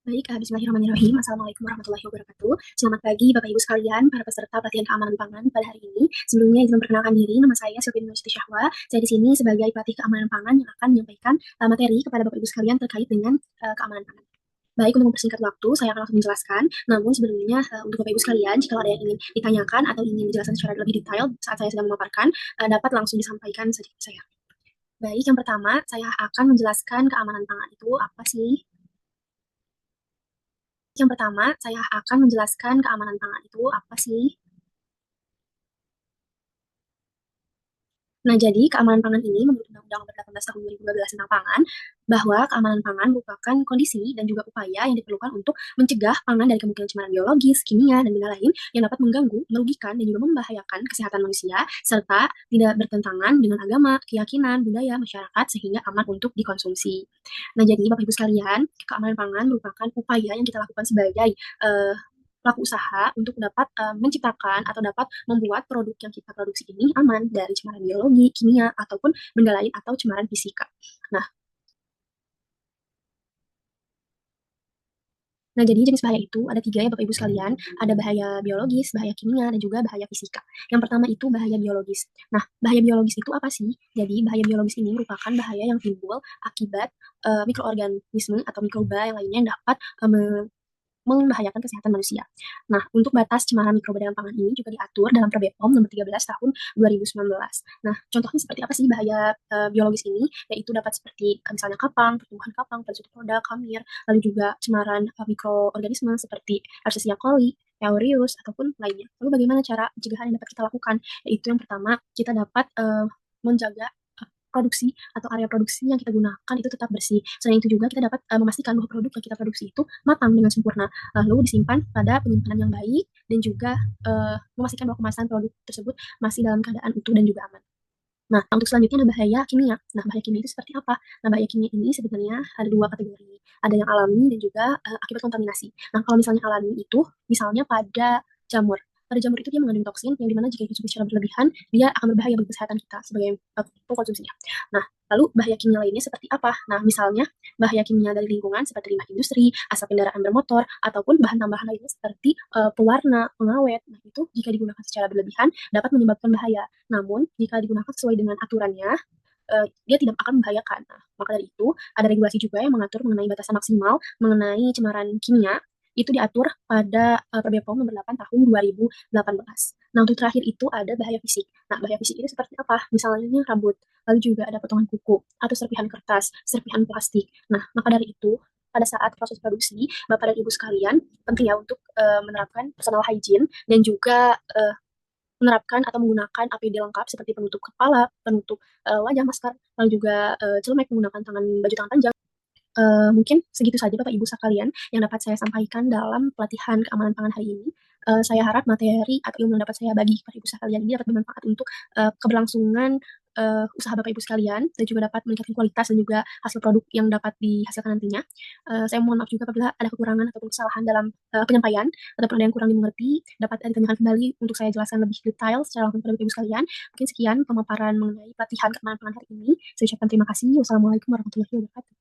Baik, bismillahirrahmanirrahim. Assalamualaikum warahmatullahi wabarakatuh. Selamat pagi Bapak Ibu sekalian, para peserta pelatihan keamanan pangan pada hari ini. Sebelumnya izin memperkenalkan diri, nama saya Sylvie Nur Siti Syahwa. Saya di sini sebagai pelatih keamanan pangan yang akan menyampaikan materi kepada Bapak Ibu sekalian terkait dengan keamanan pangan. Baik, untuk mempersingkat waktu, saya akan langsung menjelaskan. Namun sebelumnya, untuk Bapak Ibu sekalian, jika ada yang ingin ditanyakan atau ingin dijelaskan secara lebih detail saat saya sedang memaparkan, dapat langsung disampaikan saja ke saya. Baik, yang pertama, saya akan menjelaskan keamanan pangan itu apa sih? Yang pertama, saya akan menjelaskan keamanan pangan itu apa sih? Nah, jadi keamanan pangan ini menurut Undang-Undang Nomor 18 Tahun 2012 tentang pangan, bahwa keamanan pangan merupakan kondisi dan juga upaya yang diperlukan untuk mencegah pangan dari kemungkinan cemaran biologis, kimia, dan benda lain yang dapat mengganggu, merugikan, dan juga membahayakan kesehatan manusia, serta tidak bertentangan dengan agama, keyakinan, budaya, masyarakat, sehingga aman untuk dikonsumsi. Nah, jadi Bapak Ibu sekalian, keamanan pangan merupakan upaya yang kita lakukan sebagai pelaku usaha untuk dapat menciptakan atau dapat membuat produk yang kita produksi ini aman dari cemaran biologi, kimia, ataupun benda lain atau cemaran fisika. Nah, nah, jadi jenis bahaya itu ada tiga ya Bapak Ibu sekalian. Ada bahaya biologis, bahaya kimia, dan juga bahaya fisika. Yang pertama itu bahaya biologis. Nah, bahaya biologis itu apa sih? Jadi bahaya biologis ini merupakan bahaya yang timbul akibat mikroorganisme atau mikroba yang lainnya yang dapat membahayakan kesehatan manusia. Nah, untuk batas cemaran mikroba dalam pangan ini juga diatur dalam Perbepom nomor 13 tahun 2019. Nah, contohnya seperti apa sih bahaya biologis ini? Yaitu dapat seperti misalnya kapang, pertumbuhan kapang pada suatu produk, hamir, lalu juga cemaran mikroorganisme seperti Escherichia coli, Aureus, ataupun lainnya. Lalu bagaimana cara pencegahan yang dapat kita lakukan? Yaitu yang pertama, kita dapat menjaga produksi atau area produksi yang kita gunakan itu tetap bersih. Selain itu juga kita dapat memastikan bahwa produk yang kita produksi itu matang dengan sempurna, lalu disimpan pada penyimpanan yang baik dan juga memastikan bahwa kemasan produk tersebut masih dalam keadaan utuh dan juga aman. Nah, untuk selanjutnya ada bahaya kimia. Nah, bahaya kimia itu seperti apa? Nah, bahaya kimia ini sebenarnya ada dua kategori. Ada yang alami dan juga akibat kontaminasi. Nah, kalau misalnya alami itu, misalnya pada jamur. Pada jamur itu dia mengandung toksin yang dimana jika dikonsumsi secara berlebihan, dia akan berbahaya bagi kesehatan kita sebagai pengkonsumsinya. Nah, lalu bahaya kimia lainnya seperti apa? Nah, misalnya bahaya kimia dari lingkungan seperti limbah industri, asap kendaraan bermotor, ataupun bahan tambahan lainnya seperti pewarna, pengawet. Nah, itu jika digunakan secara berlebihan dapat menyebabkan bahaya. Namun, jika digunakan sesuai dengan aturannya, dia tidak akan membahayakan. Nah, maka dari itu, ada regulasi juga yang mengatur mengenai batasan maksimal mengenai cemaran kimia, itu diatur pada Perbepom nomor 8 tahun 2018. Nah, untuk terakhir itu ada bahaya fisik. Nah, bahaya fisik itu seperti apa? Misalnya rambut, lalu juga ada potongan kuku, atau serpihan kertas, serpihan plastik. Nah, maka dari itu, pada saat proses produksi, Bapak dan Ibu sekalian, penting ya untuk menerapkan personal hygiene dan juga menerapkan atau menggunakan APD lengkap seperti penutup kepala, penutup wajah, masker, lalu juga celemek menggunakan baju tangan panjang. Mungkin segitu saja Bapak Ibu sekalian yang dapat saya sampaikan dalam pelatihan keamanan pangan hari ini. Saya harap materi atau ilmu yang dapat saya bagi kepada Ibu sekalian ini dapat bermanfaat untuk keberlangsungan usaha Bapak Ibu sekalian dan juga dapat meningkatkan kualitas dan juga hasil produk yang dapat dihasilkan nantinya. Saya mohon maaf juga apabila ada kekurangan ataupun kesalahan dalam penyampaian ataupun ada yang kurang dimengerti, dapat ditanyakan kembali untuk saya jelaskan lebih detail secara langsung kepada Bapak Ibu sekalian. Mungkin sekian pemaparan mengenai pelatihan keamanan pangan hari ini. Saya ucapkan terima kasih. Wassalamualaikum warahmatullahi wabarakatuh.